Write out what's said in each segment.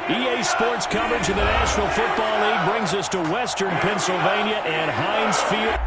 EA Sports coverage of the National Football League brings us to Western Pennsylvania and Heinz Field.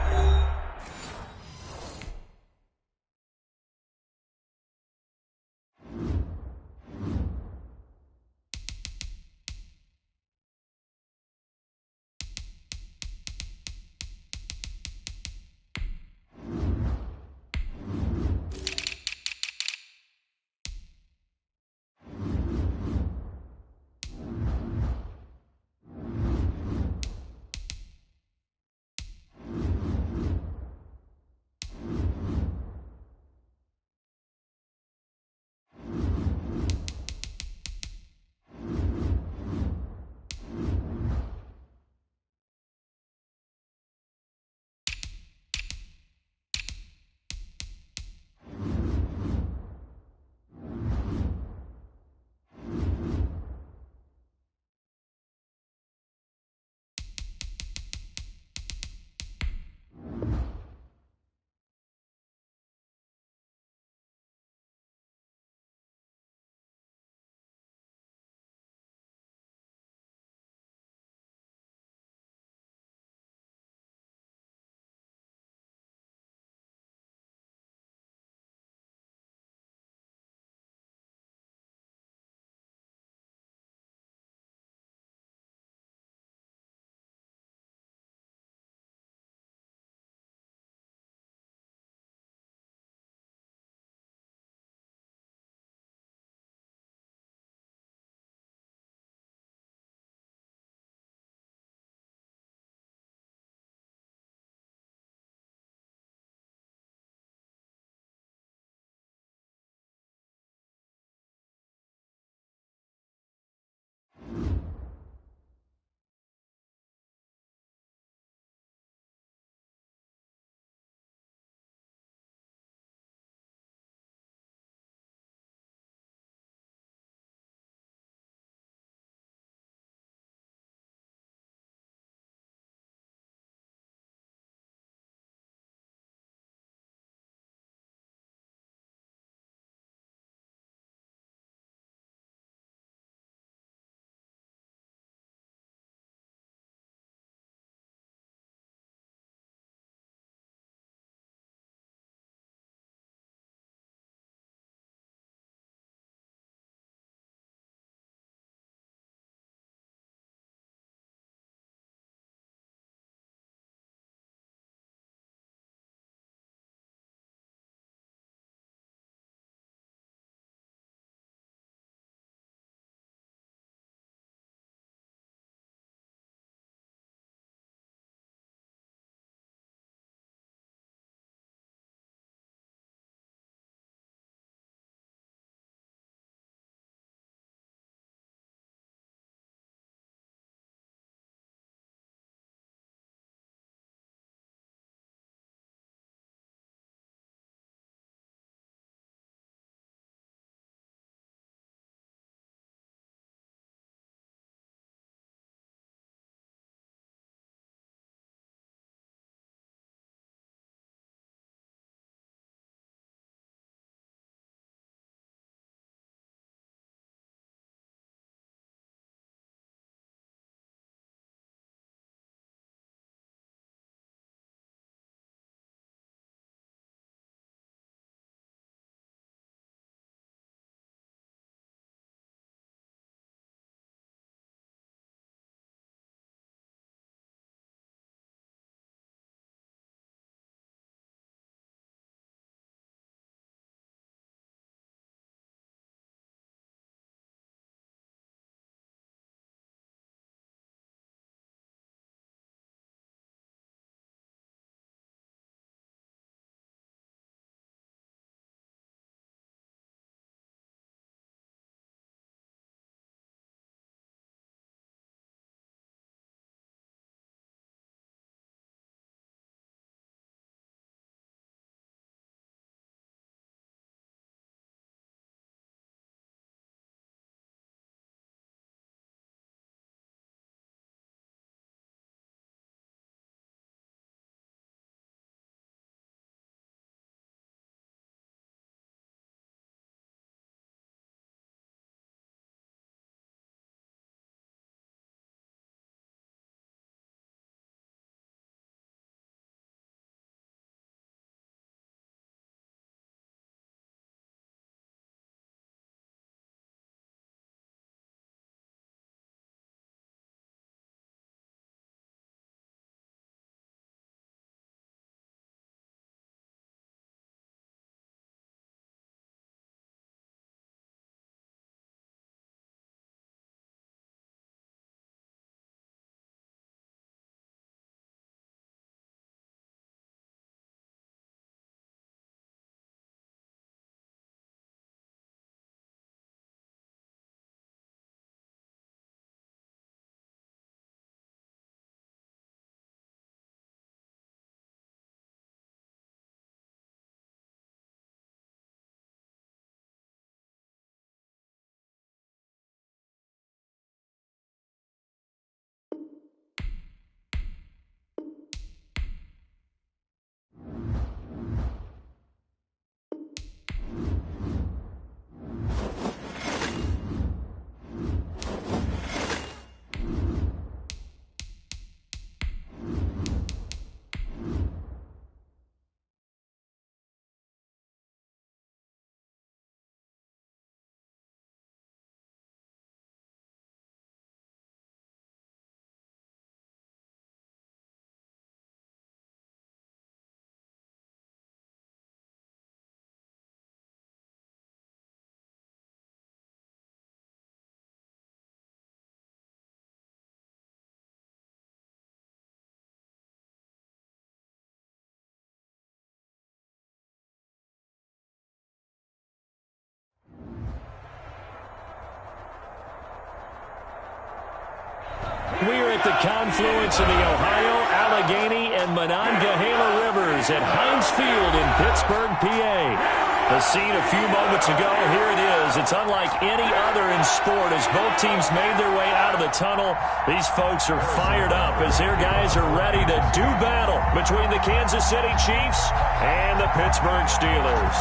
We're at the confluence of the Ohio, Allegheny, and Monongahela Rivers at Heinz Field in Pittsburgh, PA. The scene a few moments ago, here it is. It's unlike any other in sport as both teams made their way out of the tunnel. These folks are fired up as their guys are ready to do battle between the Kansas City Chiefs and the Pittsburgh Steelers.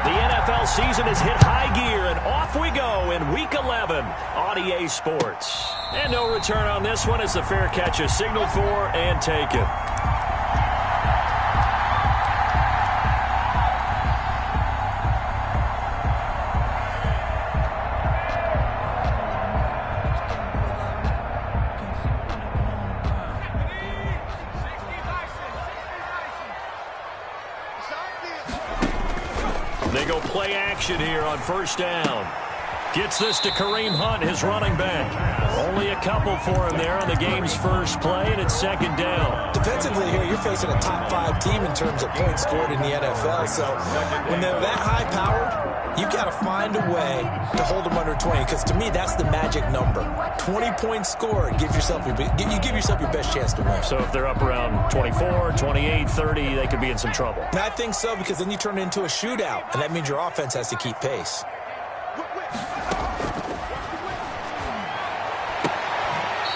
The NFL season has hit high gear, and off we go in Week 11 on EA Sports. And no return on this one as the fair catch is signaled for and taken. They go play action here on first down. Gets this to Kareem Hunt, his running back. Only a couple for him there on the game's first play, and it's second down. Defensively here, you're facing a top 5 team in terms of points scored in the NFL. So when they're that high-powered, you've got to find a way to hold them under 20, because to me, that's the magic number. 20 points scored, you give yourself your best chance to win. So if they're up around 24, 28, 30, they could be in some trouble. And I think so, because then you turn it into a shootout, and that means your offense has to keep pace.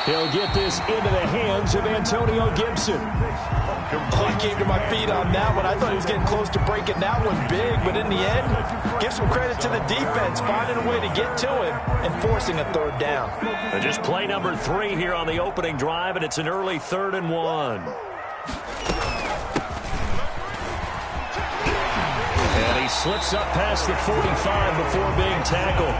He'll get this into the hands of Antonio Gibson. I came to my feet on that one. I thought he was getting close to breaking that one big, but in the end, give some credit to the defense, finding a way to get to him and forcing a third down. Just play number 3 here on the opening drive, and it's an early 3rd and 1. And he slips up past the 45 before being tackled.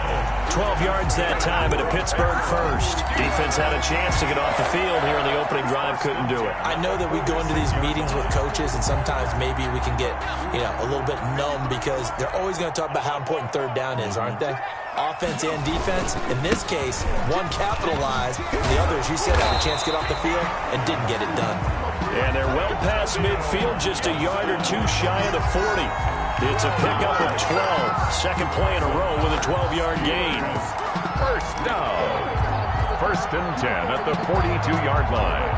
12 yards that time, and a Pittsburgh first. Defense had a chance to get off the field here in the opening drive, couldn't do it. I know that we go into these meetings with coaches, and sometimes maybe we can get, a little bit numb because they're always going to talk about how important third down is, aren't they? Offense and defense. In this case, one capitalized, and the other, as you said, had a chance to get off the field and didn't get it done. And they're well past midfield, just a yard or two shy of the 40. It's a pickup of 12. Second play in a row with a 12-yard gain. First down. First and 10 at the 42-yard line.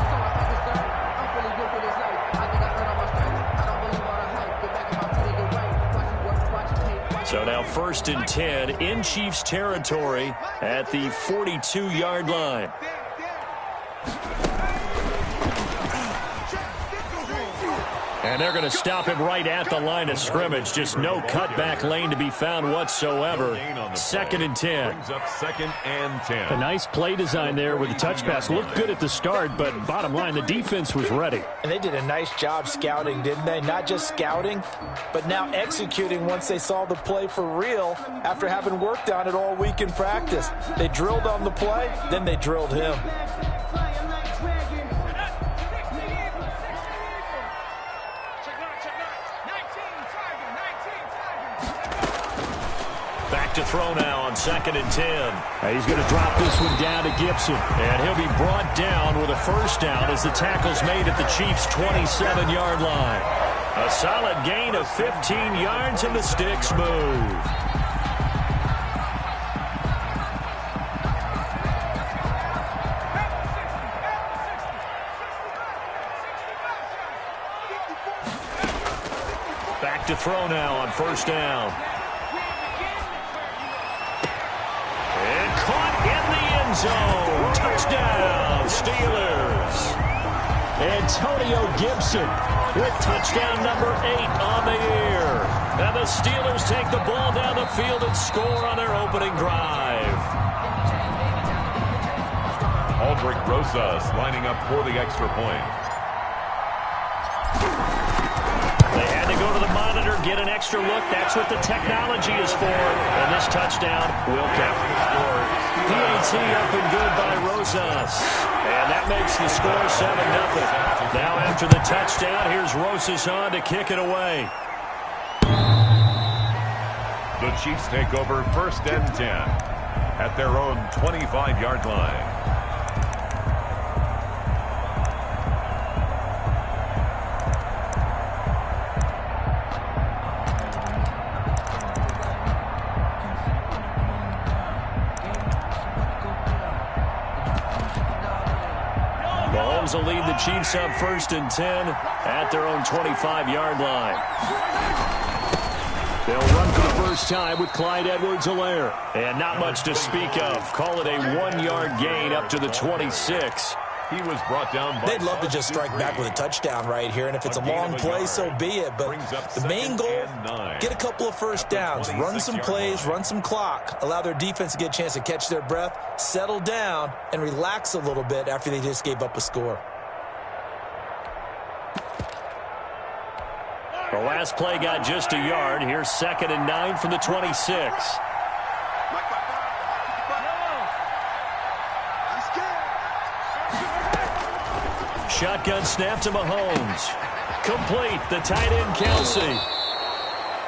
So now first and 10 in Chiefs territory at the 42-yard line. And they're going to stop him right at the line of scrimmage. Just no cutback lane to be found whatsoever. Second and 10. Brings up second and 10. A nice play design there with the touch pass. Looked good at the start, but bottom line, the defense was ready. And they did a nice job scouting, didn't they? Not just scouting, but now executing once they saw the play for real after having worked on it all week in practice. They drilled on the play, then they drilled him. Back to throw now on second and 10. He's going to drop this one down to Gibson. And he'll be brought down with a first down as the tackle's made at the Chiefs' 27-yard line. A solid gain of 15 yards and the sticks move. Back to throw now on first down. Zone. Touchdown, Steelers. Antonio Gibson with touchdown number 8 on the year. And the Steelers take the ball down the field and score on their opening drive. Aldrich Rosas lining up for the extra point. They had to go to the monitor, get an extra look. That's what the technology is for. And this touchdown will count. PAT up and good by Rosas. And that makes the score 7-0. Now after the touchdown, here's Rosas on to kick it away. The Chiefs take over first and 10 at their own 25-yard line. Mahomes will lead the Chiefs up 1st and 10 at their own 25-yard line. They'll run for the first time with Clyde Edwards-Helaire. And not much to speak of. Call it a 1-yard gain up to the 26. He was brought down by... They'd love to just strike back with a touchdown right here, and if it's a long play, so be it. But the main goal, get a couple of first downs, run some plays, run some clock, allow their defense to get a chance to catch their breath, settle down, and relax a little bit after they just gave up a score. The last play got just a yard. Here's 2nd and 9 from the 26. Shotgun snap to Mahomes. Complete. The tight end, Kelsey.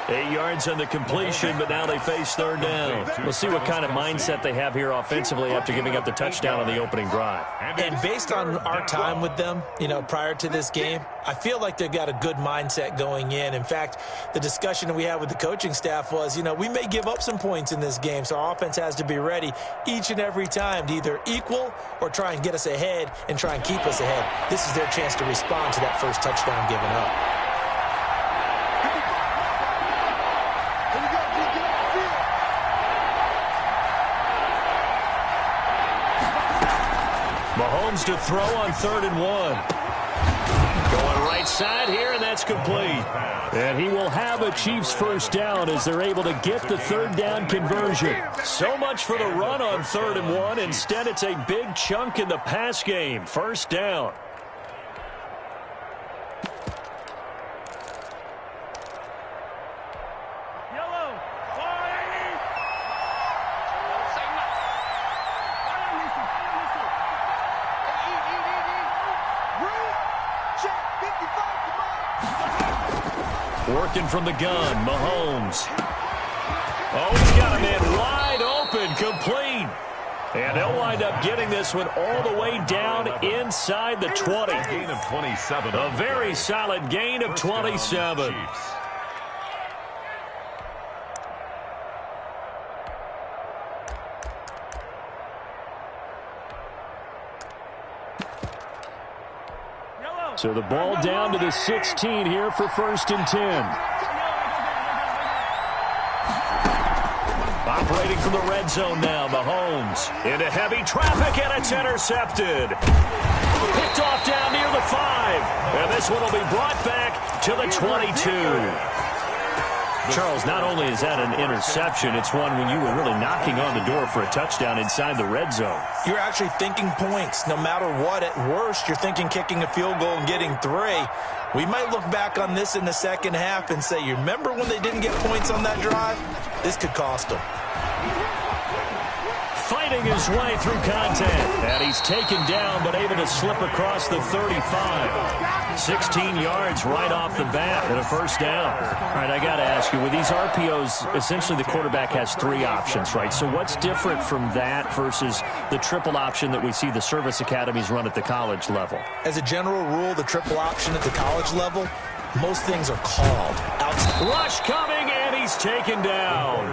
8 yards on the completion, but now they face 3rd down. We'll see what kind of mindset they have here offensively after giving up the touchdown on the opening drive. And based on our time with them, prior to this game, I feel like they've got a good mindset going in. In fact, the discussion we had with the coaching staff was, we may give up some points in this game, so our offense has to be ready each and every time to either equal or try and get us ahead and try and keep us ahead. This is their chance to respond to that first touchdown given up. Mahomes to throw on 3rd and 1. Going right side here, and that's complete. And he will have a Chiefs first down as they're able to get the 3rd down conversion. So much for the run on 3rd and 1. Instead, it's a big chunk in the pass game. First down. Working from the gun, Mahomes. Oh, he's got a man wide open, complete. And they'll wind up getting this one all the way down inside the 20. Gain of 27. A very solid gain of 27. So the ball down to the 16 here for 1st and 10. Operating from the red zone now, Mahomes. Into heavy traffic, and it's intercepted. Picked off down near the 5. And this one will be brought back to the 22. Charles, not only is that an interception, it's one when you were really knocking on the door for a touchdown inside the red zone. You're actually thinking points. No matter what, at worst, you're thinking kicking a field goal and getting 3. We might look back on this in the second half and say, you remember when they didn't get points on that drive? This could cost them. Fighting his way through contact. And he's taken down, but able to slip across the 35. 16 yards right off the bat and a first down. All right, I got to ask you, with these RPOs, essentially the quarterback has 3 options, right? So what's different from that versus the triple option that we see the service academies run at the college level? As a general rule, the triple option at the college level, most things are called. Rush coming, and he's taken down.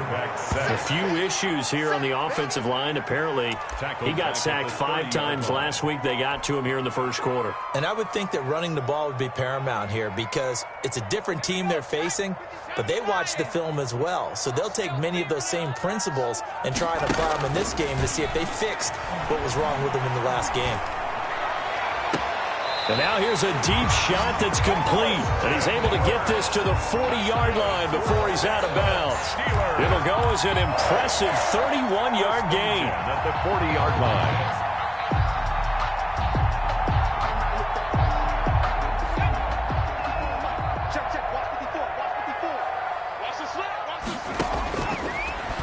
A few issues here on the offensive line. Apparently, he got sacked 5 times last week. They got to him here in the first quarter. And I would think that running the ball would be paramount here because it's a different team they're facing, but they watch the film as well. So they'll take many of those same principles and try and apply them in this game to see if they fixed what was wrong with them in the last game. And now here's a deep shot that's complete. And he's able to get this to the 40-yard line before he's out of bounds. It'll go as an impressive 31-yard gain. At the 40-yard line.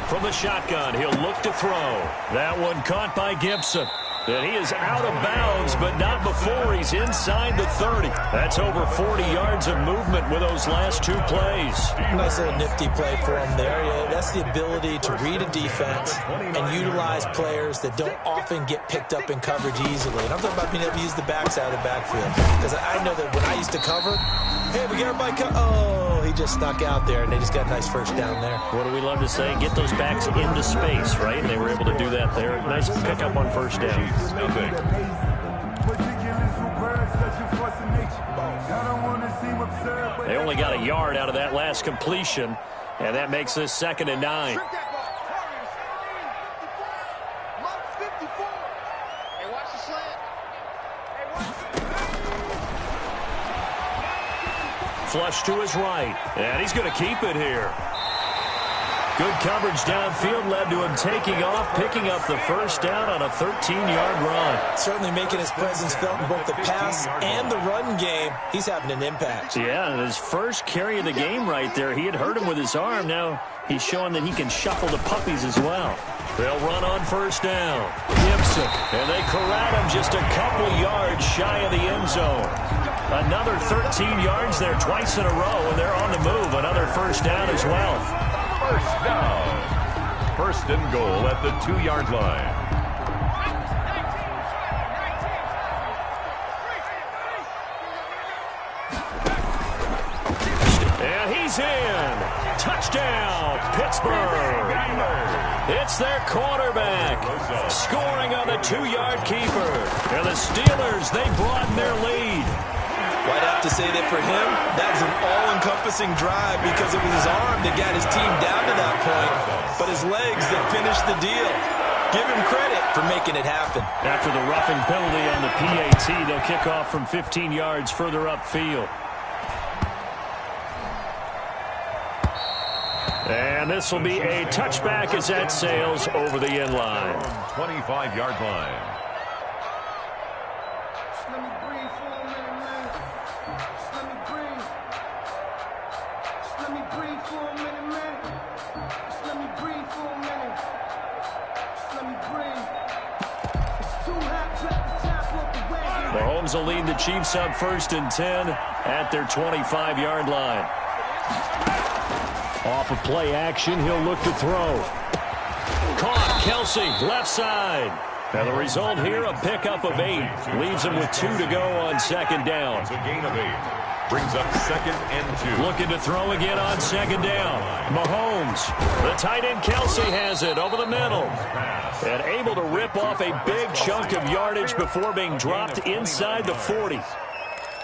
From the shotgun, he'll look to throw. That one caught by Gibson. And he is out of bounds, but not before he's inside the 30. That's over 40 yards of movement with those last 2 plays. Nice little nifty play for him there. Yeah, that's the ability to read a defense and utilize players that don't often get picked up in coverage easily. And I'm talking about being able to use the backside of the backfield. Because I know that when I used to cover, hey, we got everybody oh, he just snuck out there, and they just got a nice first down there. What do we love to say? Get those backs into space, right? And they were able to do that there. Nice pickup on first down. They only got a yard out of that last completion, and that makes this 2nd and 9. Flush to his right, and he's going to keep it here. Good coverage downfield led to him taking off, picking up the first down on a 13-yard run. Certainly making his presence felt in both the pass and the run game. He's having an impact. Yeah, and his first carry of the game right there, he had hurt him with his arm. Now he's showing that he can shuffle the puppies as well. They'll run on first down. Gibson, and they corral him just a couple yards shy of the end zone. Another 13 yards there twice in a row, and they're on the move. Another first down as well. First down. First and goal at the 2-yard line. And he's in. Touchdown, Pittsburgh. It's their quarterback scoring on the 2-yard keeper. And the Steelers, they broaden their lead. Well, I'd have to say that for him, that was an all-encompassing drive because it was his arm that got his team down to that point, but his legs that finished the deal. Give him credit for making it happen. After the roughing penalty on the PAT, they'll kick off from 15 yards further upfield. And this will be a touchback as that sails over the end line. 25-yard line. Mahomes will lead the Chiefs up 1st and 10 at their 25-yard line. Off of play action, he'll look to throw. Caught, Kelsey, left side. And the result here, a pickup of 8. Leaves him with 2 to go on 2nd down. It's a gain of 8. Brings up 2nd and 2. Looking to throw again on 2nd down. Mahomes, the tight end Kelsey has it over the middle. And able to rip off a big chunk of yardage before being dropped inside the 40.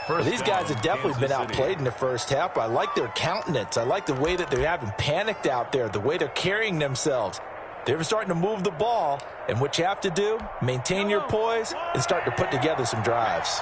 Well, these guys have definitely been outplayed in the first half. I like their countenance. I like the way that they haven't panicked out there, the way they're carrying themselves. They're starting to move the ball, and what you have to do, maintain your poise and start to put together some drives.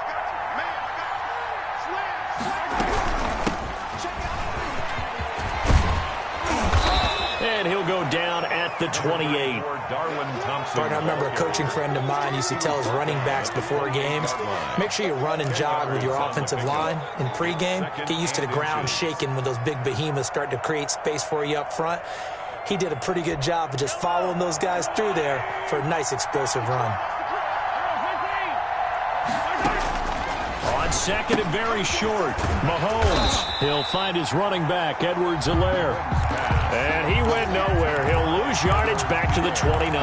And he'll go down at the 28. I remember a coaching friend of mine used to tell his running backs before games, make sure you run and jog with your offensive line in pregame. Get used to the ground shaking when those big behemoths start to create space for you up front. He did a pretty good job of just following those guys through there for a nice explosive run. On 2nd and very short, Mahomes. He'll find his running back, Edwards-Helaire. And he went nowhere. He'll lose yardage back to the 29.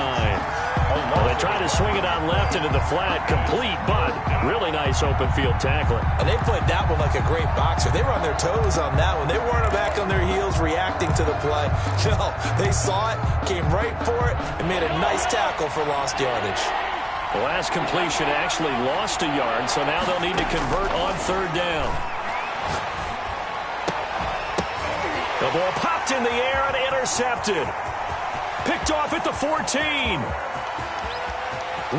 Well, they tried to swing it on left into the flat, complete, but really nice open field tackling. And they played that one like a great boxer. They were on their toes on that one. They weren't back on their heels reacting to the play. No, they saw it, came right for it, and made a nice tackle for lost yardage. The last completion actually lost a yard, so now they'll need to convert on 3rd down. The ball popped in the air and intercepted. Picked off at the 14.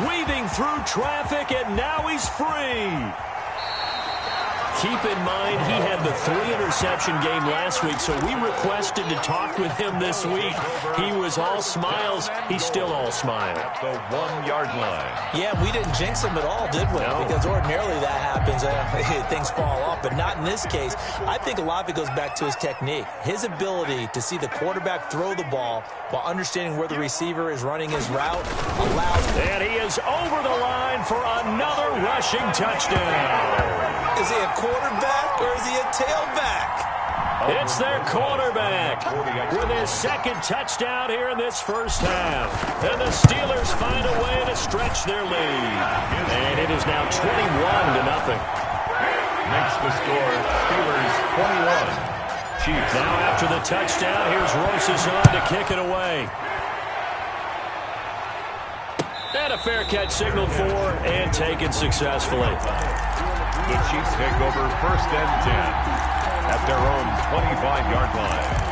Weaving through traffic, and now he's free. Keep in mind, he had the 3-interception game last week, so we requested to talk with him this week. He was all smiles. He's still all smile. At the 1-yard line. Yeah, we didn't jinx him at all, did we? No. Because ordinarily that happens. Things fall off, but not in this case. I think a lot of it goes back to his technique. His ability to see the quarterback throw the ball while understanding where the receiver is running his route allows. And he is over the line for another rushing touchdown. Is he a quarterback or is he a tailback? It's their quarterback with his 2nd touchdown here in this first half. And the Steelers find a way to stretch their lead. And it is now 21-0. Makes the score Steelers 21. Chiefs. Now after the touchdown, here's Rosas on to kick it away. And a fair catch signaled for and taken successfully. The Chiefs take over 1st and 10. at their own 25-yard line.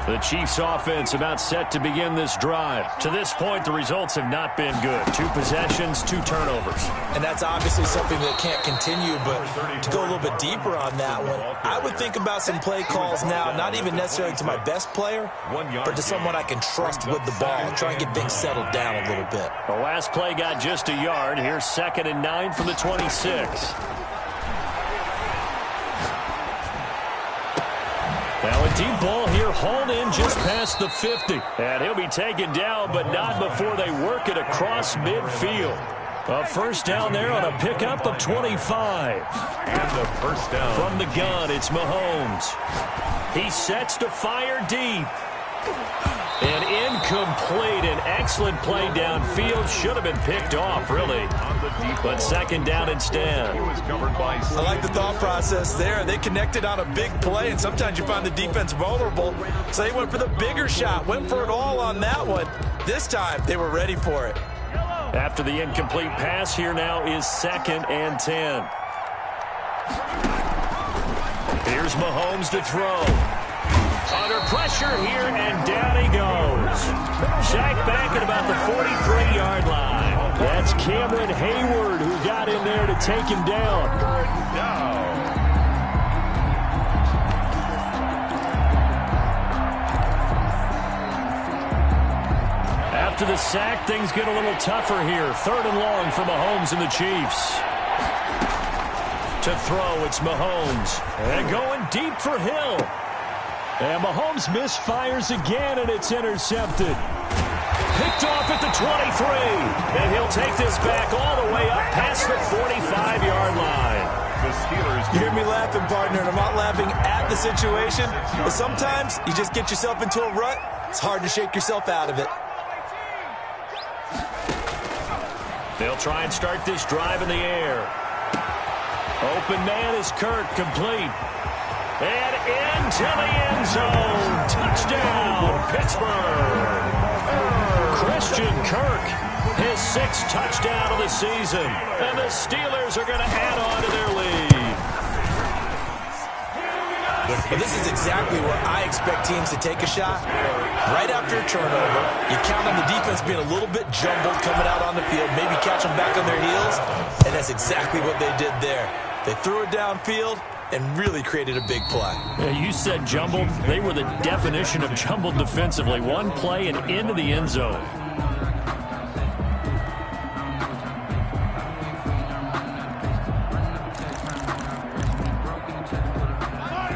The Chiefs offense about set to begin this drive. To this point, the results have not been good. 2 possessions, 2 turnovers. And that's obviously something that can't continue, but to go a little bit deeper on that one, I would think about some play calls now, not even necessarily to my best player, but to someone I can trust with the ball. Try and get things settled down a little bit. The last play got just a yard. Here's 2nd and 9 from the 26. Now a deep ball here, hauled in just past the 50. And he'll be taken down, but not before they work it across midfield. A first down there on a pickup of 25. And the first down. From the gun, it's Mahomes. He sets to fire deep. And incomplete. An excellent play downfield. Should have been picked off, really. But 2nd down instead. I like the thought process there. They connected on a big play, and sometimes you find the defense vulnerable. So they went for the bigger shot, went for it all on that one. This time, they were ready for it. After the incomplete pass, here now is 2nd and 10. Here's Mahomes to throw. Under pressure here, and down he goes. Sacked back at about the 43-yard line. That's Cameron Hayward who got in there to take him down. After the sack, things get a little tougher here. 3rd and long for Mahomes and the Chiefs. To throw, it's Mahomes. And going deep for Hill. And Mahomes misfires again, and it's intercepted. Picked off at the 23. And he'll take this back all the way up past the 45-yard line. The Steelers. You hear me laughing, partner, and I'm not laughing at the situation. But sometimes you just get yourself into a rut. It's hard to shake yourself out of it. They'll try and start this drive in the air. Open man is Kirk, complete. And into the end zone. Touchdown, Pittsburgh. Christian Kirk, his 6th touchdown of the season. And the Steelers are going to add on to their lead. But this is exactly where I expect teams to take a shot. Right after a turnover, you count on the defense being a little bit jumbled coming out on the field, maybe catch them back on their heels, and that's exactly what they did there. They threw it downfield and really created a big play. Yeah, you said jumbled. They were the definition of jumbled defensively. One play and into the end zone.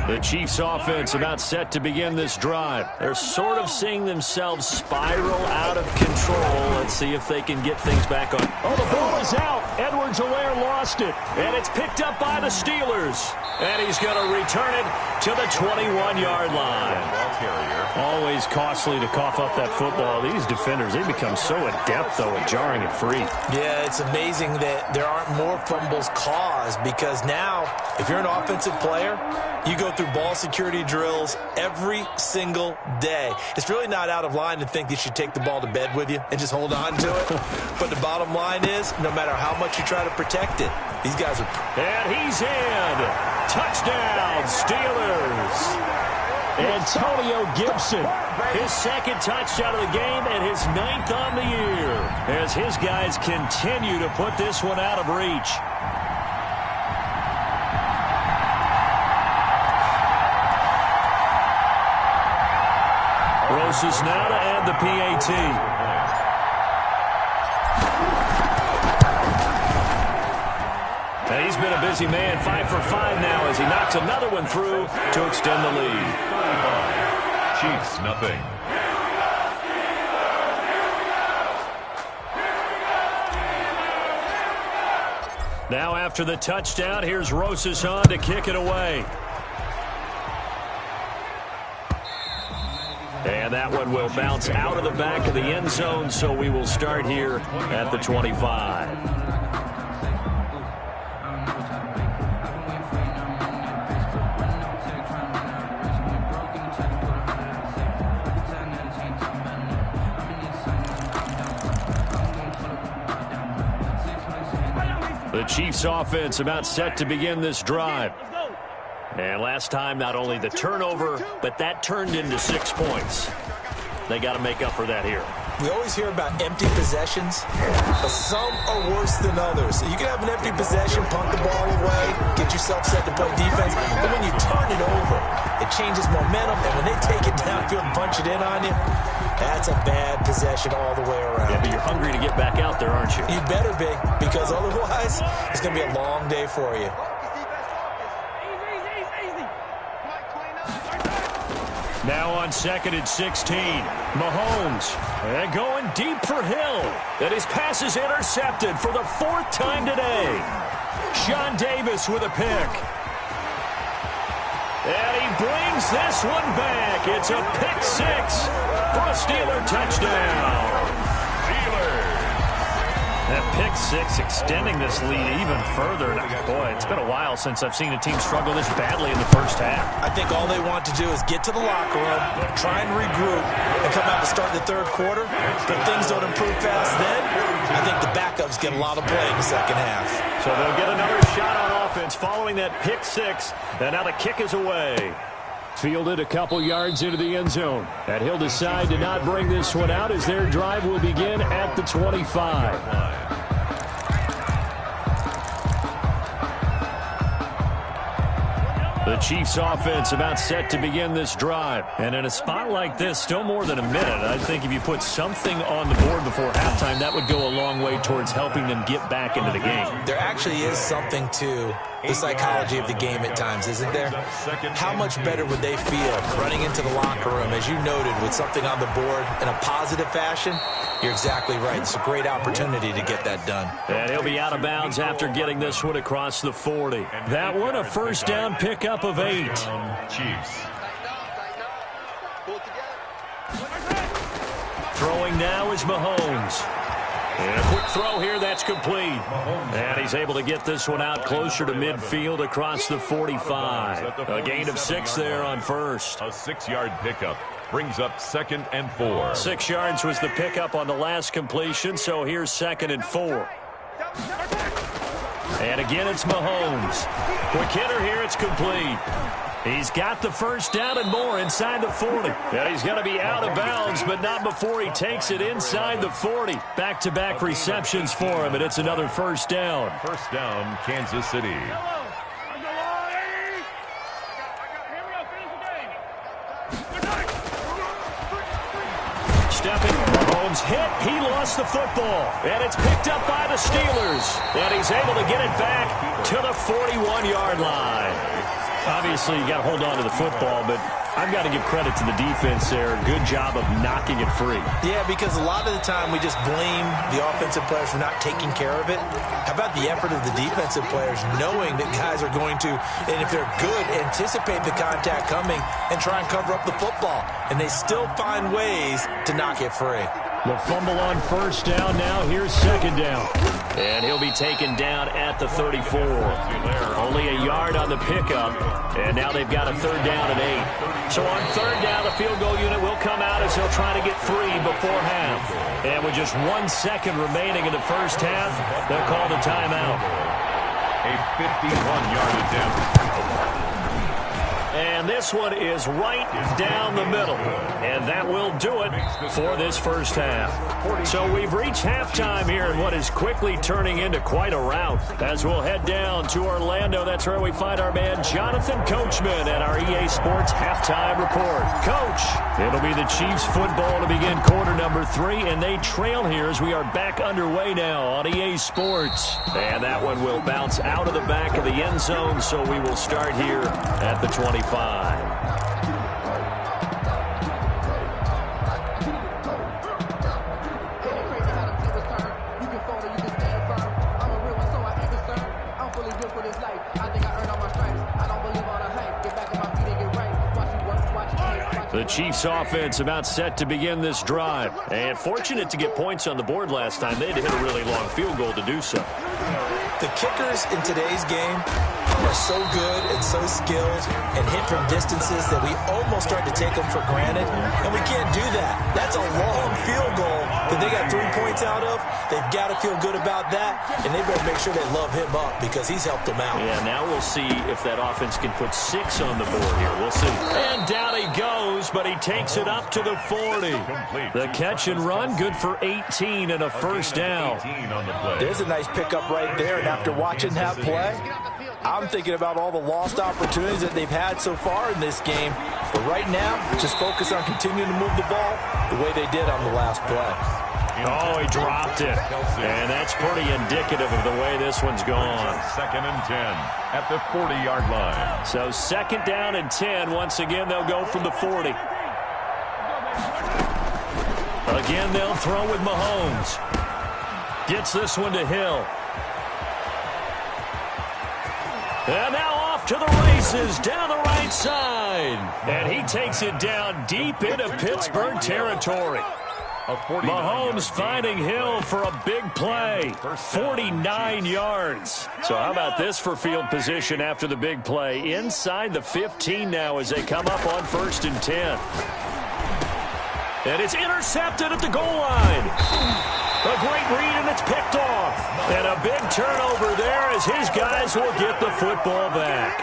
The Chiefs offense about set to begin this drive. They're sort of seeing themselves spiral out of control. Let's see if they can get things back on. Oh, the ball is out. Edwards-Helaire lost it. And it's picked up by the Steelers. And he's going to return it to the 21-yard line. Always costly to cough up that football. These defenders, they become so adept, though, at jarring it free. Yeah, it's amazing that there aren't more fumbles caused, because now, if you're an offensive player, you go through ball security drills every single day. It's really not out of line to think you should take the ball to bed with you and just hold on to it. But the bottom line is, no matter how much you try to protect it, these guys are... And he's in. Touchdown, Steelers. Antonio Gibson, his 2nd touchdown of the game and his 9th on the year, as his guys continue to put this one out of reach. Roses now to add the PAT. And he's been a busy man, 5 for 5 now as he knocks another one through to extend the lead. Chiefs, nothing. Now after the touchdown, here's Roses on to kick it away. And that one will bounce out of the back of the end zone, so we will start here at the 25. The Chiefs offense about set to begin this drive. And last time, not only the turnover, but that turned into 6 points. They got to make up for that here. We always hear about empty possessions, but some are worse than others. You can have an empty possession, punt the ball away, get yourself set to play defense, but when you turn it over, it changes momentum, and when they take it downfield and punch it in on you, that's a bad possession all the way around. Yeah, but you're hungry to get back out there, aren't you? You better be, because otherwise, it's going to be a long day for you. Now on 2nd and 16, Mahomes. And going deep for Hill. And his pass is intercepted for the 4th time today. Sean Davis with a pick. And he brings this one back. It's a pick 6 for a Steeler touchdown. Steelers. That pick 6 extending this lead even further. And boy, it's been a while since I've seen a team struggle this badly in the first half. I think all they want to do is get to the locker room, try and regroup, and come out to start the third quarter. If things don't improve fast then, I think the backups get a lot of play in the second half. So they'll get another shot on offense following that pick 6. And now the kick is away. Fielded a couple yards into the end zone. And he'll decide to not bring this one out as their drive will begin at the 25. The Chiefs offense about set to begin this drive. And in a spot like this, still more than a minute, I think if you put something on the board before halftime, that would go a long way towards helping them get back into the game. There actually is something to the psychology of the game at times, isn't there? How much better would they feel running into the locker room, as you noted, with something on the board in a positive fashion? You're exactly right. It's a great opportunity to get that done. And he'll be out of bounds after getting this one across the 40. That one a first down pickup of 8. Chiefs. Throwing now is Mahomes. And a quick throw here, that's complete. And he's able to get this one out closer to midfield across the 45. A gain of 6 there on first. A 6-yard pickup brings up 2nd and 4. 6 yards was the pickup on the last completion, so here's 2nd and 4. And again, it's Mahomes. Quick hitter here, it's complete. He's got the first down and more inside the 40. And he's going to be out of bounds, but not before he takes it inside the 40. Back-to-back receptions for him, and it's another first down. First down, Kansas City. Stepping, Mahomes hit. He lost the football, and it's picked up by the Steelers. And he's able to get it back to the 41-yard line. Obviously, you got to hold on to the football, but I've got to give credit to the defense there. Good job of knocking it free. Yeah, because a lot of the time we just blame the offensive players for not taking care of it. How about the effort of the defensive players knowing that guys are going to, and if they're good, anticipate the contact coming and try and cover up the football. And they still find ways to knock it free. The fumble on first down now. Here's 2nd down. And he'll be taken down at the 34. Only a yard on the pickup. And now they've got a 3rd down and 8. So on 3rd down, the field goal unit will come out as he'll try to get 3 before half. And with just 1 second remaining in the first half, they'll call the timeout. A 51-yard attempt. And this one is right down the middle. And that will do it for this first half. So we've reached halftime here in what is quickly turning into quite a rout. As we'll head down to Orlando, that's where we find our man Jonathan Coachman at our EA Sports Halftime Report. Coach, it'll be the Chiefs football to begin quarter number 3, and they trail here as we are back underway now on EA Sports. And that one will bounce out of the back of the end zone, so we will start here at the 25. The Chiefs offense about set to begin this drive. And fortunate to get points on the board last time. They had to hit a really long field goal to do so. The kickers in today's game are so good and so skilled and hit from distances that we almost start to take them for granted, and we can't do that. That's a long field goal that they got 3 points points out of, they've got to feel good about that, and they better make sure they love him up because he's helped them out. Yeah, now we'll see if that offense can put 6 on the board here. We'll see. And down he goes, but he takes it up to the 40. The catch and run, good for 18 and a first down. There's a nice pickup right there, and after watching that play, I'm thinking about all the lost opportunities that they've had so far in this game. But right now, just focus on continuing to move the ball the way they did on the last play. Oh, he dropped it. And that's pretty indicative of the way this one's gone. 2nd and 10 at the 40-yard line. So 2nd down and 10. Once again, they'll go from the 40. Again, they'll throw with Mahomes. Gets this one to Hill. And now off to the races down the right side. And he takes it down deep into Pittsburgh territory. Mahomes finding Hill for a big play. 49 yards. So how about this for field position after the big play? Inside the 15 now as they come up on 1st and 10. And it's intercepted at the goal line. A great read, and it's picked off. And a big turnover there as his guys will get the football back.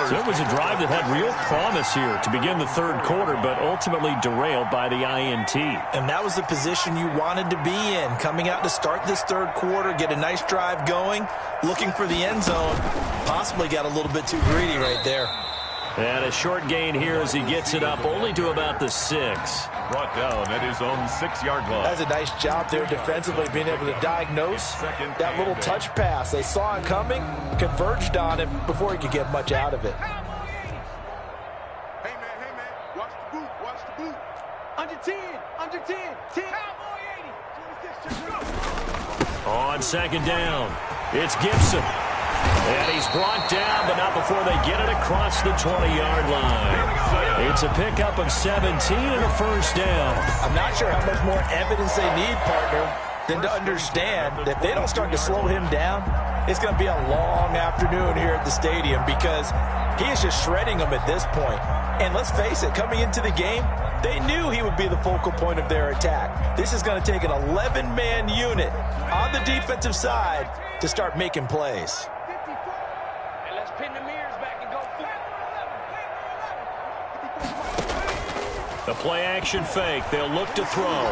So it was a drive that had real promise here to begin the 3rd quarter, but ultimately derailed by the INT. And that was the position you wanted to be in, coming out to start this 3rd quarter, get a nice drive going, looking for the end zone. Possibly got a little bit too greedy right there. And a short gain here as he gets it up only to about the 6. Brought down at his own 6-yard line. That's a nice job there defensively, being able to diagnose that little touch pass. They saw it coming, converged on it before he could get much out of it. Hey, man, watch the boot. Under 10, 10. Cowboy 80, 26, On 2nd down, it's Gibson. And he's brought down, but not before they get it across the 20-yard line. It's a pickup of 17 and a first down. I'm not sure how much more evidence they need, partner, than to understand that if they don't start to slow him down, it's going to be a long afternoon here at the stadium because he is just shredding them at this point. And let's face it, coming into the game, they knew he would be the focal point of their attack. This is going to take an 11-man unit on the defensive side to start making plays. Pin the mirrors back and go The play-action fake. They'll look to throw.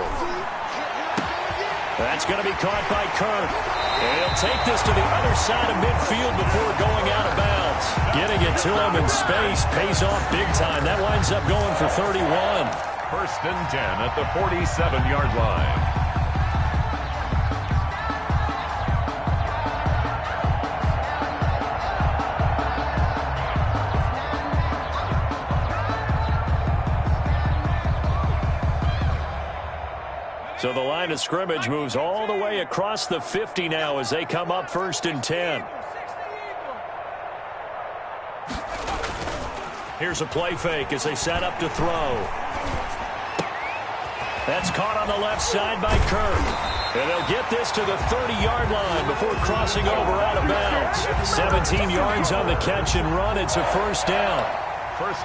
That's going to be caught by Kirk. And he'll take this to the other side of midfield before going out of bounds. Getting it to him in space pays off big time. That winds up going for 31. 1st and 10 at the 47-yard line. So the line of scrimmage moves all the way across the 50 now as they come up 1st and 10. Here's a play fake as they set up to throw. That's caught on the left side by Kirk. And they'll get this to the 30-yard line before crossing over out of bounds. 17 yards on the catch and run. It's a first down.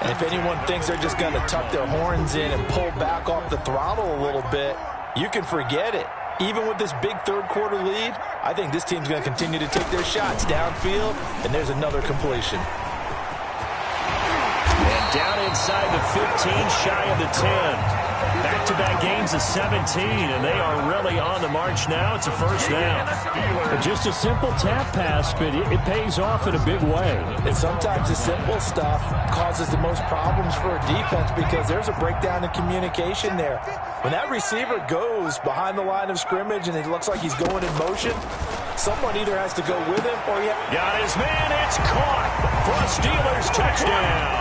And if anyone thinks they're just going to tuck their horns in and pull back off the throttle a little bit, you can forget it. Even with this big 3rd quarter lead, I think this team's going to continue to take their shots downfield, and there's another completion. And down inside the 15, shy of the 10. Back-to-back gains of 17, and they are really on the march now. It's a first down. Just a simple tap pass, but it pays off in a big way. And sometimes the simple stuff causes the most problems for a defense because there's a breakdown in communication there. When that receiver goes behind the line of scrimmage and it looks like he's going in motion, someone either has to go with him or he got his man. It's caught for a Steelers touchdown.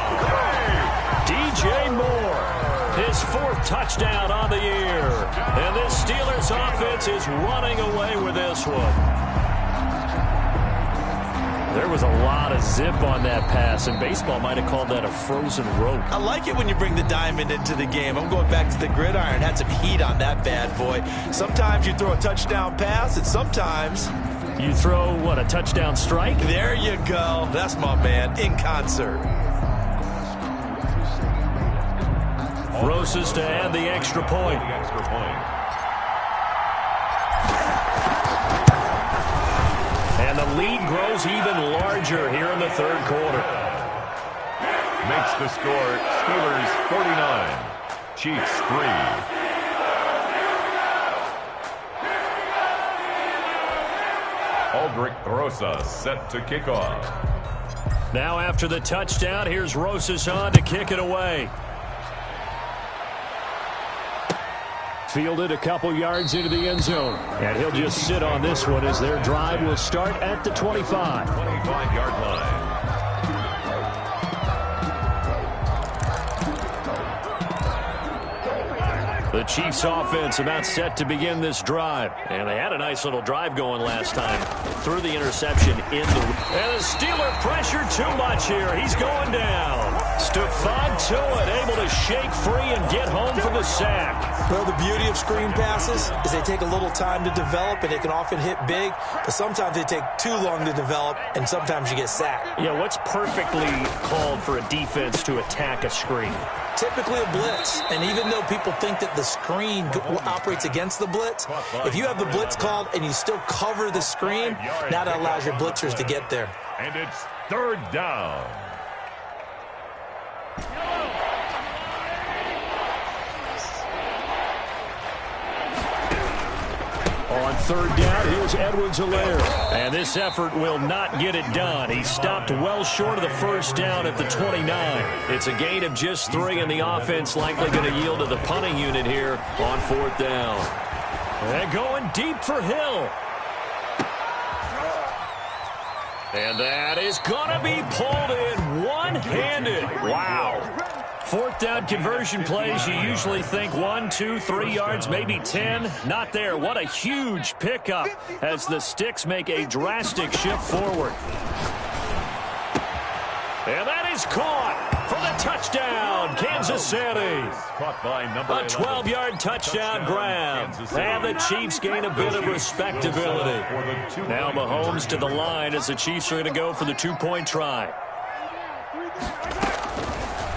DJ Moore, his 4th touchdown on the year. And this Steelers offense is running away with this one. There was a lot of zip on that pass, and baseball might have called that a frozen rope. I like it when you bring the diamond into the game. I'm going back to the gridiron. Had some heat on that bad boy. Sometimes you throw a touchdown pass, and sometimes you throw, what, a touchdown strike? There you go. That's my man, in concert. Rosas to add the extra point. lead grows even larger here in the third quarter. Makes the score Steelers 49, Chiefs 3. Aldrich Rosa set to kick off. Now after the touchdown, here's Rosas on to kick it away. Fielded a couple yards into the end zone. And he'll just sit on this one as their drive will start at the 25. 25-yard line. The Chiefs offense about set to begin this drive. And they had a nice little drive going last time. Threw the interception in the... And the Steeler pressure too much here. He's going down. Stephon Tuitt able to shake free and get home for the sack. Well, the beauty of screen passes is they take a little time to develop, and they can often hit big, but sometimes they take too long to develop, and sometimes you get sacked. Yeah, what's perfectly called for a defense to attack a screen? Typically a blitz, and even though people think that the screen operates against the blitz, if you have the blitz called and you still cover the screen, now that allows your blitzers to get there. And it's third down. On third down, here's Edwards-Helaire. And this effort will not get it done. He stopped well short of the first down at the 29. It's a gain of just 3, and the offense likely going to yield to the punting unit here on fourth down. And going deep for Hill. And that is going to be pulled in one-handed. Wow. Fourth down conversion plays, you usually think 1, 2, 3 yards, maybe 10. Not there. What a huge pickup as the Sticks make a drastic shift forward. And that is caught for the touchdown, Kansas City. Caught by A 12-yard touchdown grab. And the Chiefs gain a bit of respectability. Now Mahomes to the line as the Chiefs are going to go for the two-point try.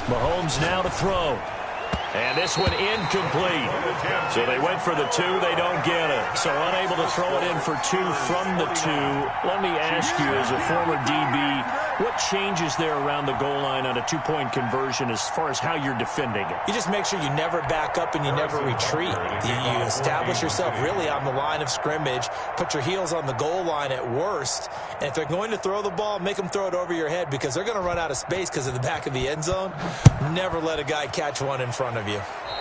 Mahomes now to throw. And this one incomplete. So they went for the 2. They don't get it. So unable to throw it in for 2 from the 2. Let me ask you, as a former DB, what changes there around the goal line on a two-point conversion as far as how you're defending it? You just make sure you never back up and you never retreat. You establish yourself really on the line of scrimmage, put your heels on the goal line at worst, and if they're going to throw the ball, make them throw it over your head because they're going to run out of space because of the back of the end zone. Never let a guy catch one in front of you.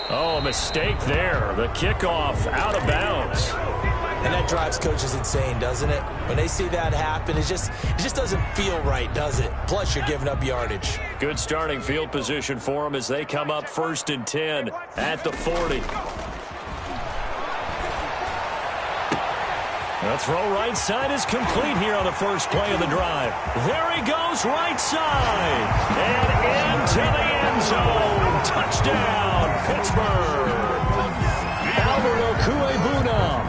Oh, a mistake there. The kickoff out of bounds. And that drives coaches insane, doesn't it? When they see that happen, it just doesn't feel right, does it? Plus, you're giving up yardage. Good starting field position for them as they come up 1st and 10 at the 40. The throw right side is complete here on the first play of the drive. There he goes right side. And into the end zone. Touchdown, Pittsburgh. Albert Okwuegbunam,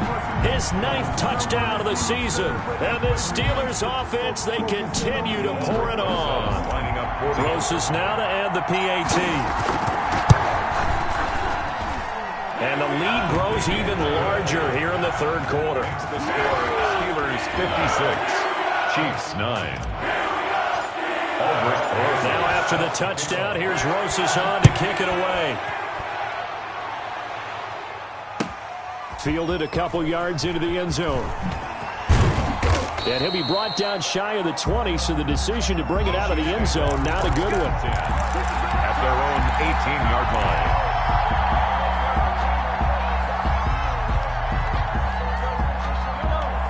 his 9th touchdown of the season. And the Steelers offense, they continue to pour it on. Rosas now to add the PAT. And the lead grows even larger here in the third quarter. The score, Steelers 56, Chiefs 9. Now after the touchdown, here's Rosas on to kick it away. Fielded a couple yards into the end zone. And he'll be brought down shy of the 20, so the decision to bring it out of the end zone, not a good one. At their own 18-yard line.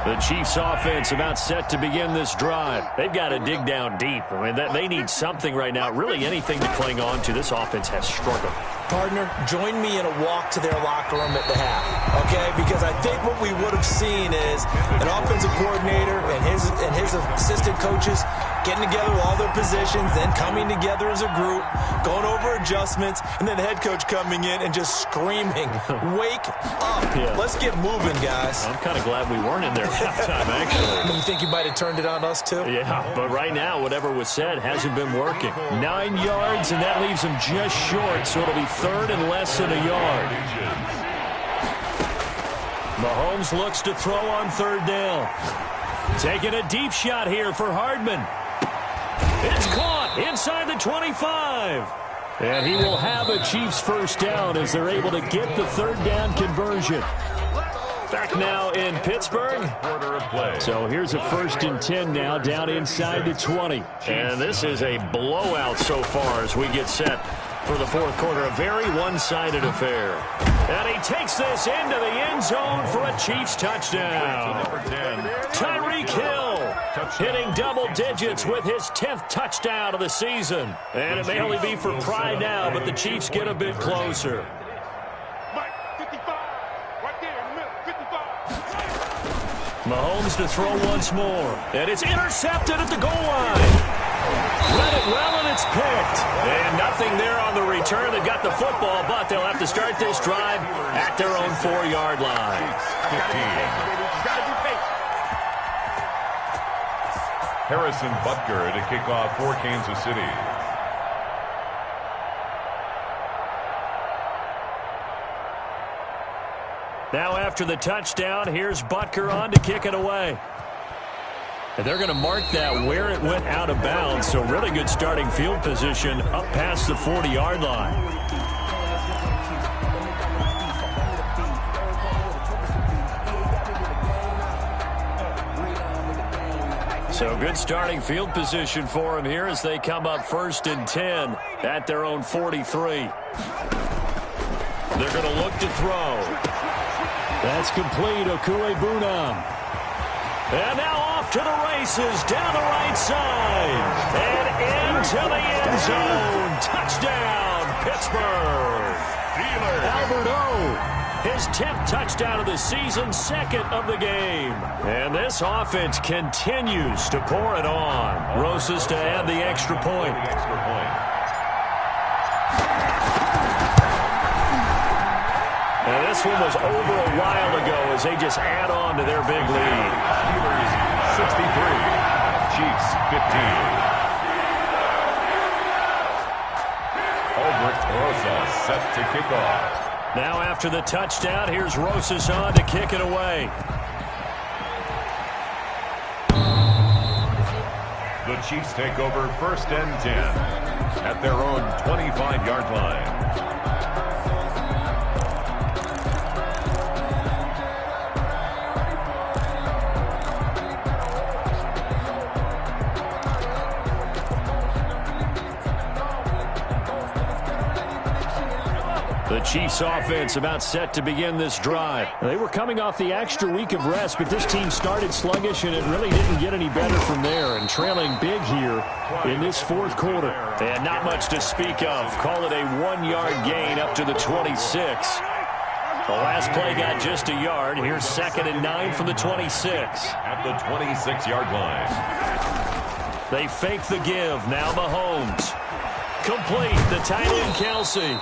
The Chiefs offense about set to begin this drive. They've got to dig down deep. I mean, they need something right now, really anything to cling on to. This offense has struggled. Partner, join me in a walk to their locker room at the half, okay? Because I think what we would have seen is an offensive coordinator and his assistant coaches getting together with all their positions, then coming together as a group, going over adjustments, and then the head coach coming in and just screaming, wake up. Yeah. Let's get moving, guys. I'm kind of glad we weren't in there at halftime, actually. You think you might have turned it on us, too? Yeah, but right now, whatever was said hasn't been working. 9 yards, and that leaves him just short, so it'll be 3rd and less than a yard. Mahomes looks to throw on 3rd down. Taking a deep shot here for Hardman. It's caught inside the 25. And he will have a Chiefs first down as they're able to get the third down conversion. Back now in Pittsburgh. So here's a 1st and 10 now down inside the 20. And this is a blowout so far as we get set for the fourth quarter. A very one-sided affair. And he takes this into the end zone for a Chiefs touchdown. Tyreek Hill hitting double digits with his 10th touchdown of the season. And it may only be for pride now, but the Chiefs get a bit closer. Mahomes to throw once more. And it's intercepted at the goal line. Read it well, and it's picked. And nothing there on the return. They've got the football, but they'll have to start this drive at their own 4-yard line. Harrison Butker to kick off for Kansas City. Now after the touchdown, here's Butker on to kick it away. And they're going to mark that where it went out of bounds. So really good starting field position up past the 40-yard line. So good starting field position for him here as they come up 1st and 10 at their own 43. They're going to look to throw. That's complete, Okuegbunam. And now off to the races, down the right side. And into the end zone. Touchdown, Pittsburgh. Albert O, his 10th touchdown of the season, 2nd of the game. And this offense continues to pour it on. Rosas to add the extra point. And this one was over a while ago as they just add on to their big lead. Steelers 63, Chiefs 15. Albert Rosas set to kick off. Now after the touchdown, here's Rosas on to kick it away. The Chiefs take over 1st and 10 at their own 25-yard line. The Chiefs offense about set to begin this drive. They were coming off the extra week of rest, but this team started sluggish, and it really didn't get any better from there. And trailing big here in this fourth quarter. And not much to speak of. Call it a 1-yard gain up to the 26. The last play got just a yard. Here's 2nd and 9 from the 26. At the 26-yard line. They fake the give. Now Mahomes. Complete. The tight end, Kelsey.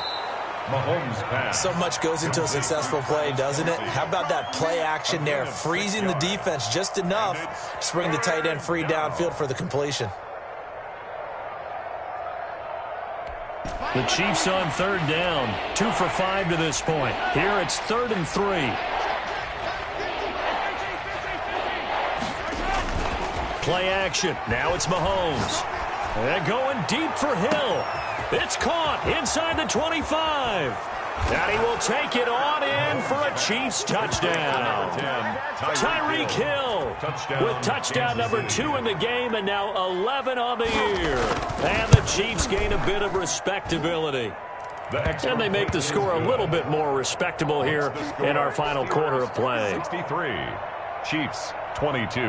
Mahomes pass. So much goes into a successful play, doesn't it? How about that play action there? Freezing the defense just enough to bring the tight end free downfield for the completion. The Chiefs on 3rd down. 2 for 5 to this point. Here it's 3rd and 3. Play action. Now it's Mahomes. And going deep for Hill. It's caught inside the 25. And he will take it on in for a Chiefs touchdown. Tyreek Hill with touchdown number 2 in the game and now 11 on the year. And the Chiefs gain a bit of respectability. And they make the score a little bit more respectable here in our final quarter of play. 63, Chiefs 22.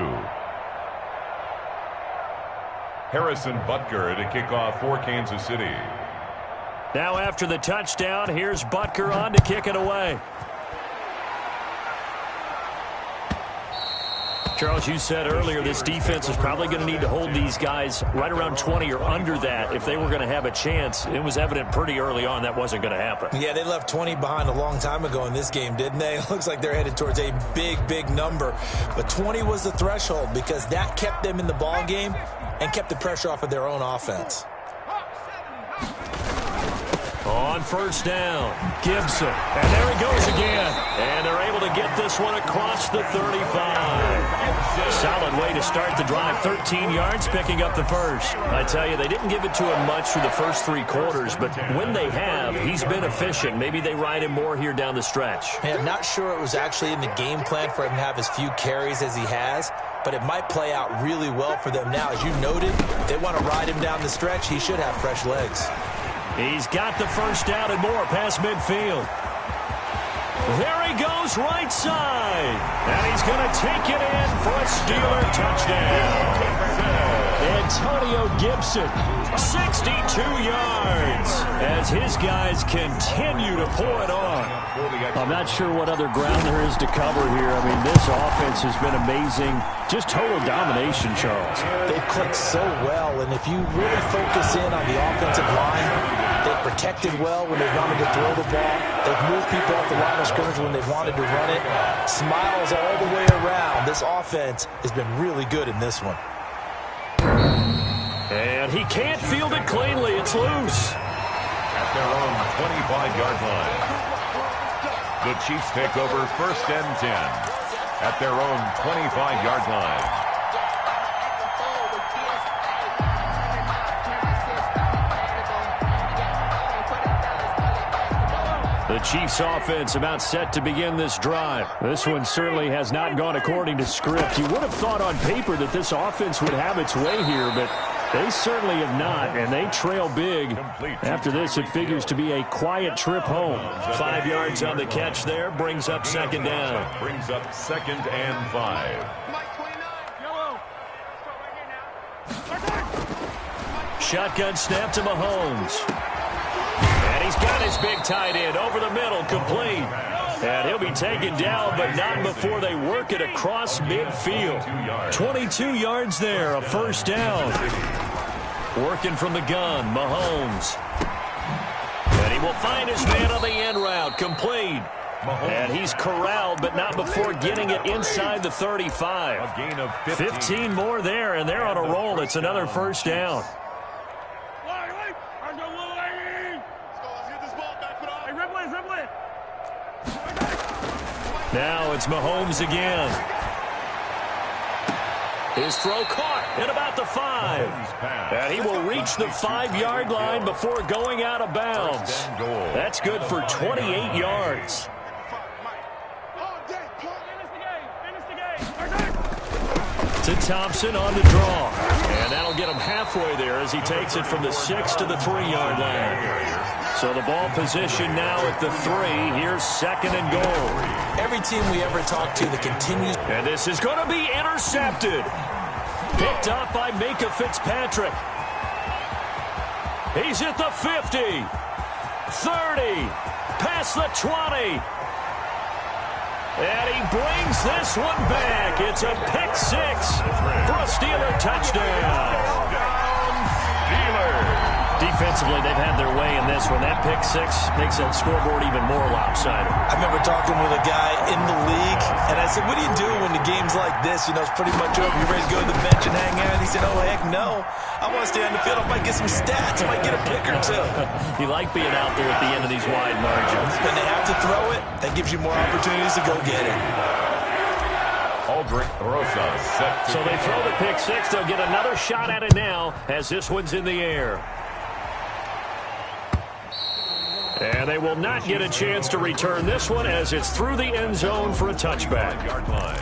Harrison Butker to kick off for Kansas City. Now after the touchdown, here's Butker on to kick it away. Charles, you said earlier this defense is probably going to need to hold these guys right around 20 or under that if they were going to have a chance. It was evident pretty early on that wasn't going to happen. Yeah, they left 20 behind a long time ago in this game, didn't they? It looks like they're headed towards a big, big number. But 20 was the threshold because that kept them in the ball game and kept the pressure off of their own offense. On On first down, Gibson. And there he goes again. And they're able to get this one across the 35. Solid way to start the drive. 13 yards, picking up the first. I tell you, they didn't give it to him much through the first 3 quarters, but when they have, he's been efficient. Maybe they ride him more here down the stretch. Hey, I'm not sure it was actually in the game plan for him to have as few carries as he has, but it might play out really well for them now. As you noted, they want to ride him down the stretch. He should have fresh legs. He's got the first down and more past midfield. There he goes, right side. And he's going to take it in for a Steeler touchdown. Antonio Gibson, 62 yards, as his guys continue to pull it on. I'm not sure what other ground there is to cover here. I mean, this offense has been amazing. Just total domination, Charles. They've clicked so well, and if you really focus in on the offensive line, they've protected well when they wanted to throw the ball. They've moved people off the line of scrimmage when they've wanted to run it. Smiles all the way around. This offense has been really good in this one. And he can't field it cleanly. It's loose. At their own 25-yard line. The Chiefs take over first and 10 at their own 25-yard line. The Chiefs offense about set to begin this drive. This one certainly has not gone according to script. You would have thought on paper that this offense would have its way here, but they certainly have not, and they trail big. After this, it figures to be a quiet trip home. 5 yards on the catch there, brings up second down. Brings up 2nd and 5. Shotgun snap to Mahomes. And he's got his big tight end over the middle, complete. And he'll be taken down, but not before they work it across midfield. 22 yards there, a first down. Working from the gun, Mahomes. And he will find his man on the end route, complete. And he's corralled, but not before getting it inside the 35. A gain of 15 more there, and they're on a roll. It's another first down. Now it's Mahomes again. His throw caught at about the 5. And he will reach the 5-yard line before going out of bounds. That's good for 28 yards. To Thompson on the draw. And that'll get him halfway there as he takes it from the 6 to the 3-yard line. So the ball position now at the 3. Here's 2nd and goal. Every team we ever talk to that continues. And this is going to be intercepted. Picked up by Micah Fitzpatrick. He's at the 50. 30. Past the 20. And he brings this one back. It's a pick 6 for a Steeler touchdown. Defensively, they've had their way in this one. That pick 6 makes that scoreboard even more lopsided. I remember talking with a guy in the league, and I said, what do you do when the game's like this? You know, it's pretty much over. You ready to go to the bench and hang out? And he said, oh, heck no. I want to stay on the field. I might get some stats. I might get a pick or two. You like being out there at the end of these wide margins. When they have to throw it, that gives you more opportunities to go get it. Aldrich Rosa set. So they throw the pick 6. They'll get another shot at it now as this one's in the air. And they will not get a chance to return this one as it's through the end zone for a touchback. Yard line.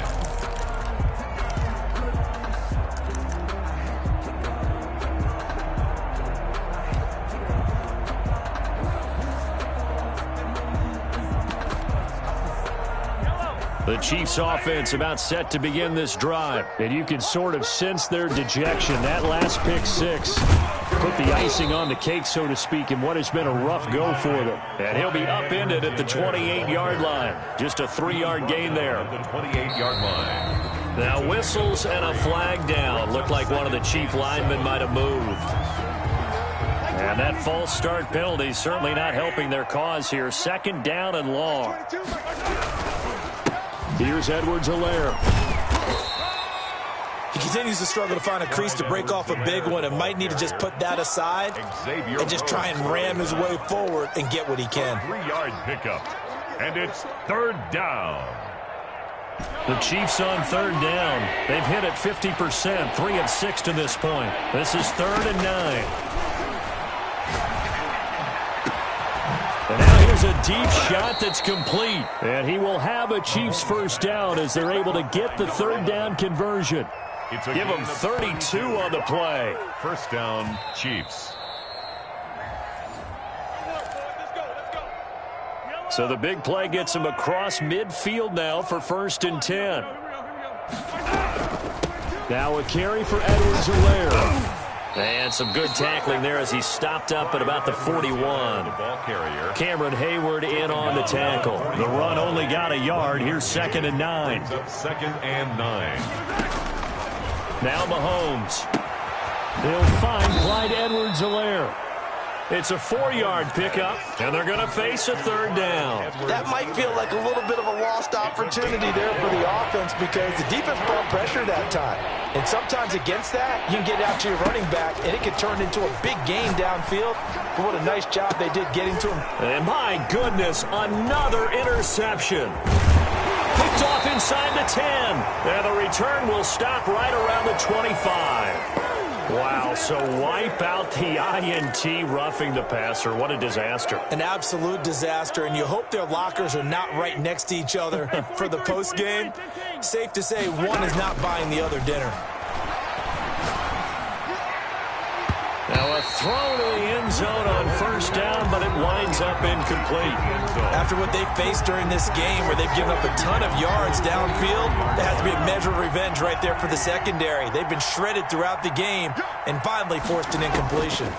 The Chiefs offense about set to begin this drive. And you can sort of sense their dejection. That last pick 6 put the icing on the cake, so to speak, in what has been a rough go for them. And he'll be upended at the 28-yard line. Just a 3-yard gain there. The 28-yard line. Now whistles and a flag down. Looked like one of the Chief linemen might have moved. And that false start penalty certainly not helping their cause here. 2nd down and long. Here's Edwards-Helaire. He continues to struggle to find a crease to break off a big one and might need to just put that aside and just try and ram his way forward and get what he can. 3-yard pickup, and it's third down. The Chiefs on third down. They've hit it 50%, 3 of 6 to this point. This is 3rd and 9. And now here's a deep shot that's complete. And he will have a Chiefs first down as they're able to get the third down conversion. Give them 32 on the play. First down, Chiefs. So the big play gets him across midfield now for 1st and 10. Now a carry for Edwards-Helaire. And some good tackling there as he stopped up at about the 41. Ball carrier. Cameron Hayward in on the tackle. The run only got a yard. Here's 2nd and 9. Up 2nd and 9. Now Mahomes. He'll find Clyde Edwards-Helaire. It's a 4-yard pickup, and they're going to face a third down. That might feel like a little bit of a lost opportunity there for the offense because the defense brought pressure that time. And sometimes against that, you can get out to your running back, and it can turn into a big gain downfield. But what a nice job they did getting to him. And my goodness, another interception. Picked off inside the 10. And the return will stop right around the 25. Wow, so wipe out the INT roughing the passer. What a disaster. An absolute disaster, and you hope their lockers are not right next to each other for the postgame. Safe to say one is not buying the other dinner. Now a throw to the end zone on first down, but it winds up incomplete. After what they faced during this game where they've given up a ton of yards downfield, there has to be a measure of revenge right there for the secondary. They've been shredded throughout the game and finally forced an incompletion.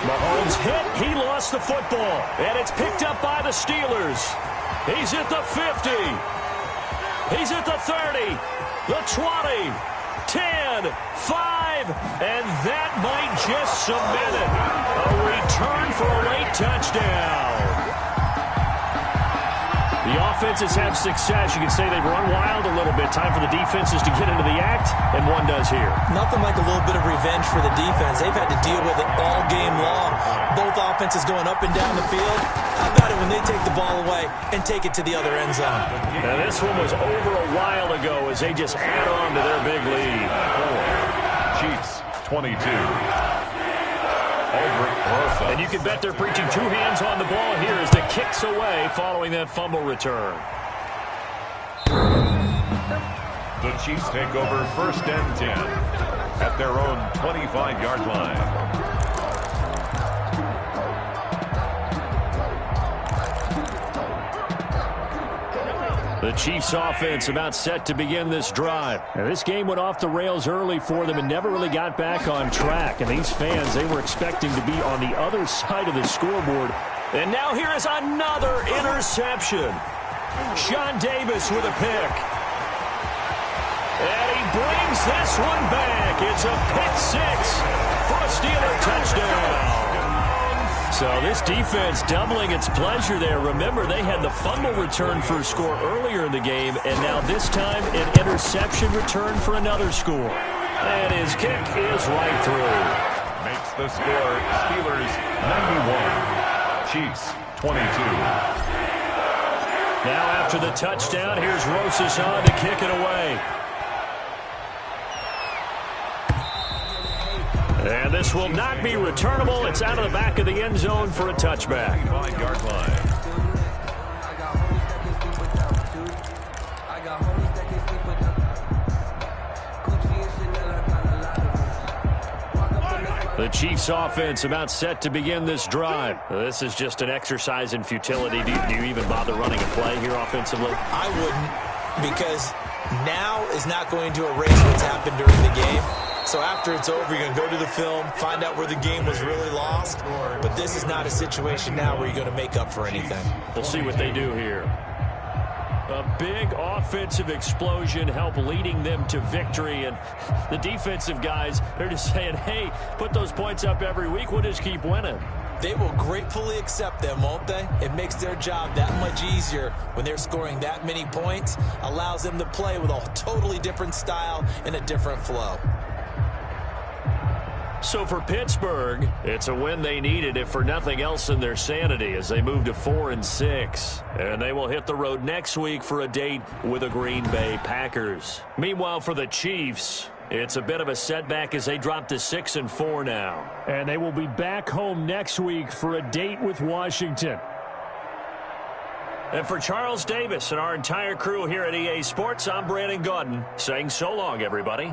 Mahomes hit. He lost the football, and it's picked up by the Steelers. He's at the 50. He's at the 30, the 20, 10, 5, and that might just cement it. A return for a late touchdown. The offenses have success. You can say they've run wild a little bit. Time for the defenses to get into the act, and one does here. Nothing like a little bit of revenge for the defense. They've had to deal with it all game long. Both offenses going up and down the field. How about it when they take the ball away and take it to the other end zone? Now, this one was over a while ago as they just add on to their big lead. Chiefs 22. And you can bet they're preaching 2 hands on the ball here as the kick's away following that fumble return. The Chiefs take over 1st and 10 at their own 25-yard line. The Chiefs offense about set to begin this drive. Now, this game went off the rails early for them and never really got back on track. And these fans, they were expecting to be on the other side of the scoreboard. And now here is another interception. Sean Davis with a pick. And he brings this one back. It's a pick 6 for a Steeler touchdown. So this defense doubling its pleasure there. Remember, they had the fumble return for a score earlier in the game, and now this time an interception return for another score. And his kick is right through. Makes the score Steelers 91, Chiefs 22. Now after the touchdown, here's Rosas on to kick it away. And this will not be returnable. It's out of the back of the end zone for a touchback. 5-yard line. The Chiefs offense about set to begin this drive. This is just an exercise in futility. Do you even bother running a play here offensively? I wouldn't, because now is not going to erase what's happened during the game. So after it's over, you're going to go to the film, find out where the game was really lost. But this is not a situation now where you're going to make up for anything. We'll see what they do here. A big offensive explosion help leading them to victory. And the defensive guys, they're just saying, hey, put those points up every week. We'll just keep winning. They will gratefully accept them, won't they? It makes their job that much easier when they're scoring that many points, allows them to play with a totally different style and a different flow. So for Pittsburgh, it's a win they needed, if for nothing else in their sanity, as they move to 4-6. And they will hit the road next week for a date with the Green Bay Packers. Meanwhile, for the Chiefs, it's a bit of a setback as they drop to 6-4 now. And they will be back home next week for a date with Washington. And for Charles Davis and our entire crew here at EA Sports, I'm Brandon Gaudin saying so long, everybody.